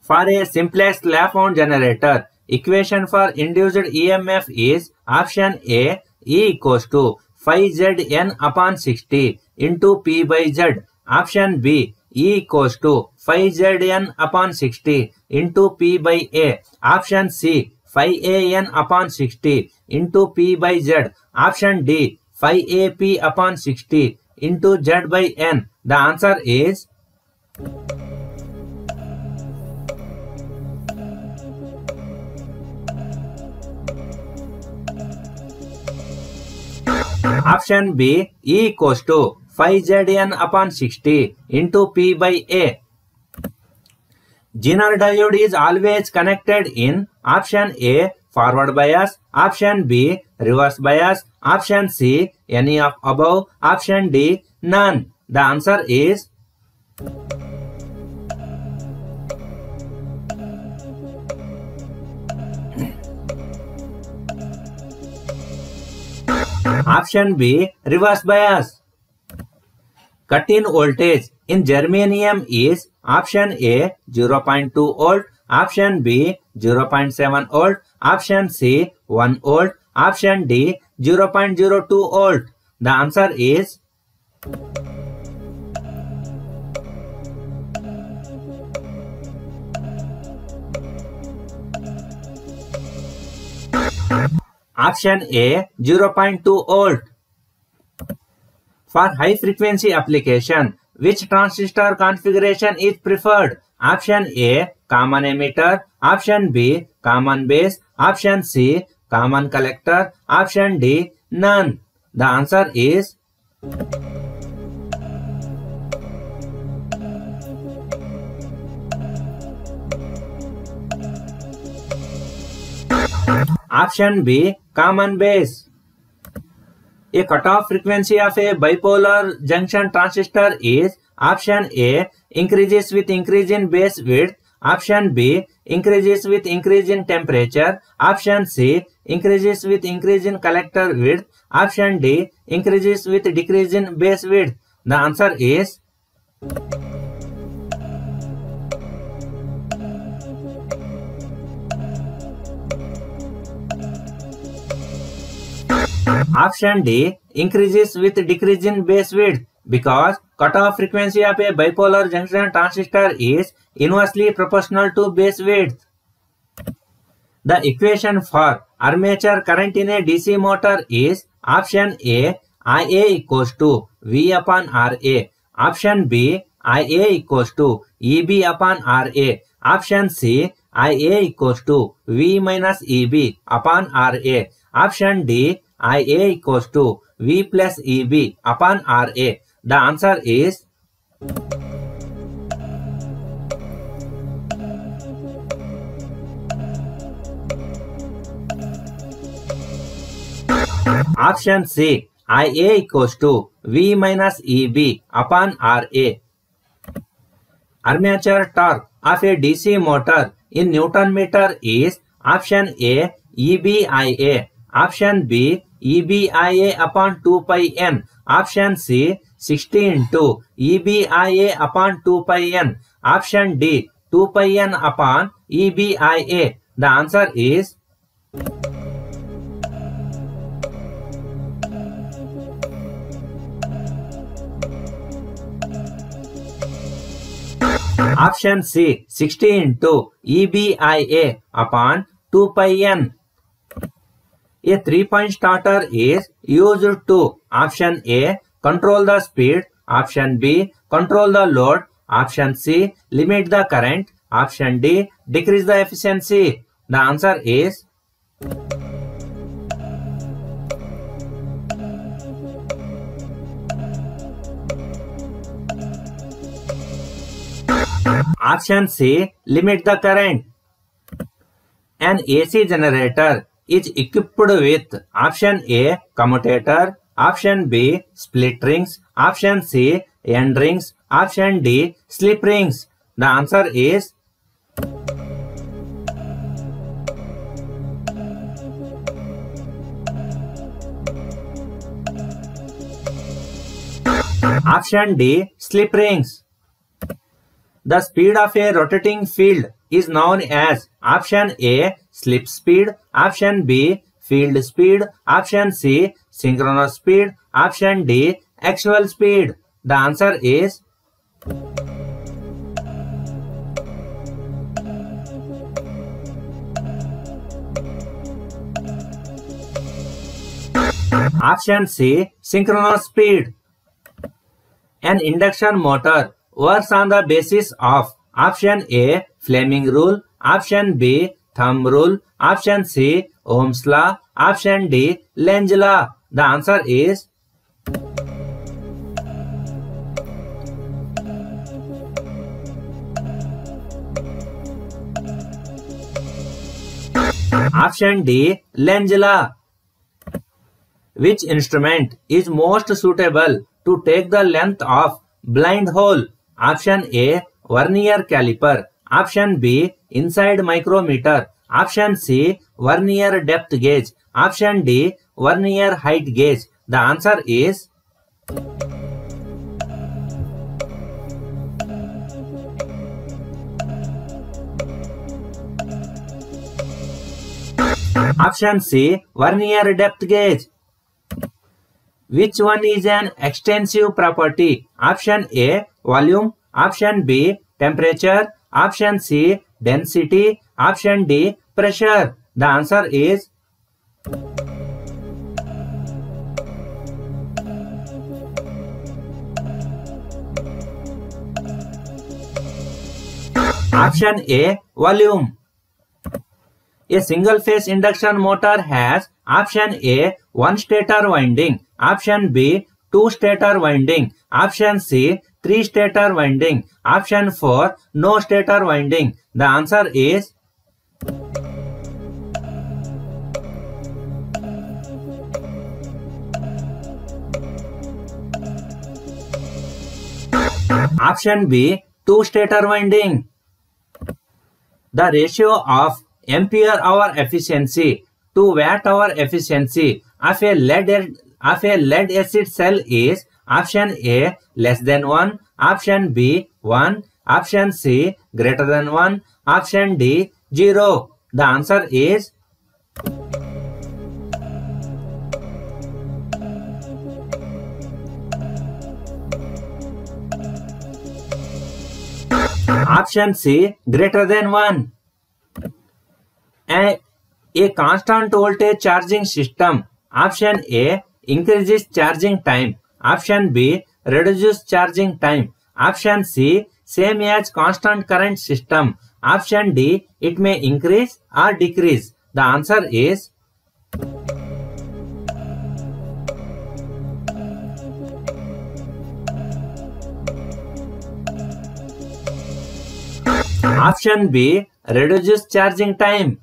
For a simplest Lafond generator, equation for induced EMF is option A, E equals to phi Zn upon 60 into P by Z. Option B, E equals to phi Zn upon 60 into P by A. Option C, phi An upon 60 into P by Z. Option D, phi AP upon 60 into Z by N. The answer is option B, E equals to phi Zn upon 60 into P by A. Zener diode is always connected in option A, forward bias, option B, reverse bias, option C, any of above, option D, none. The answer is option B, reverse bias. Cut-in voltage in germanium is option A, 0.2 volt, option B, 0.7 volt, option C, 1 volt, option D, 0.02 volt. The answer is option A, 0.2 volt. For high frequency application, which transistor configuration is preferred? Option A, common emitter, option B, common base, option C, common collector, option D, none. The answer is option B, common base. A cutoff frequency of a bipolar junction transistor is option A, increases with increase in base width, option B, increases with increase in temperature, option C, increases with increase in collector width, option D, increases with decrease in base width. The answer is option D, increases with decrease in base width, because cutoff frequency of a bipolar junction transistor is inversely proportional to base width. The equation for armature current in a DC motor is option A, Ia equals to V upon Ra, option B, Ia equals to Eb upon Ra, option C, Ia equals to V minus Eb upon Ra, option D, Ia equals to V plus Eb upon Ra. The answer is option C, Ia equals to V minus Eb upon Ra. Armature torque of a DC motor in Newton meter is option A, EBIa, option B, EBIa upon 2 pi n, option C, 60 into EBIa upon 2 pi n, option D, 2 pi n upon EBIa. The answer is option C, 60 into EBIa upon 2 pi n. A 3-point starter is used to option A, control the speed, option B, control the load, option C, limit the current, option D, decrease the efficiency. The answer is option C, limit the current. An AC generator is equipped with option A, commutator, option B, split rings, option C, end rings, option D, slip rings. The answer is option D, slip rings. The speed of a rotating field is known as option A, slip speed, option B, field speed, option C, synchronous speed, option D, actual speed. The answer is option C, synchronous speed. An induction motor works on the basis of option A, Fleming rule, option B, thumb rule, option C, Ohm's law, option D, Lenz law. The answer is option D, Lenz law. Which instrument is most suitable to take the length of blind hole? Option A, vernier caliper. Option B, inside micrometer. Option C, vernier depth gauge. Option D, vernier height gauge. The answer is option C, vernier depth gauge. Which one is an extensive property? Option A, volume. Option B, temperature. Option C, density. Option D, pressure. The answer is option A, volume. A single-phase induction motor has option A, 1 stator winding, option B, 2 stator winding, option C, 3 stator winding, option 4, no stator winding. The answer is option B, 2 stator winding. The ratio of ampere hour efficiency to watt hour efficiency of a lead acid cell is option A, less than 1, option B, 1, option C, greater than 1, option D, 0. The answer is option C, greater than 1. A constant voltage charging system. Option A, increases charging time. Option B, reduces charging time. Option C, same as constant current system. Option D, it may increase or decrease. The answer is option B, reduces charging time.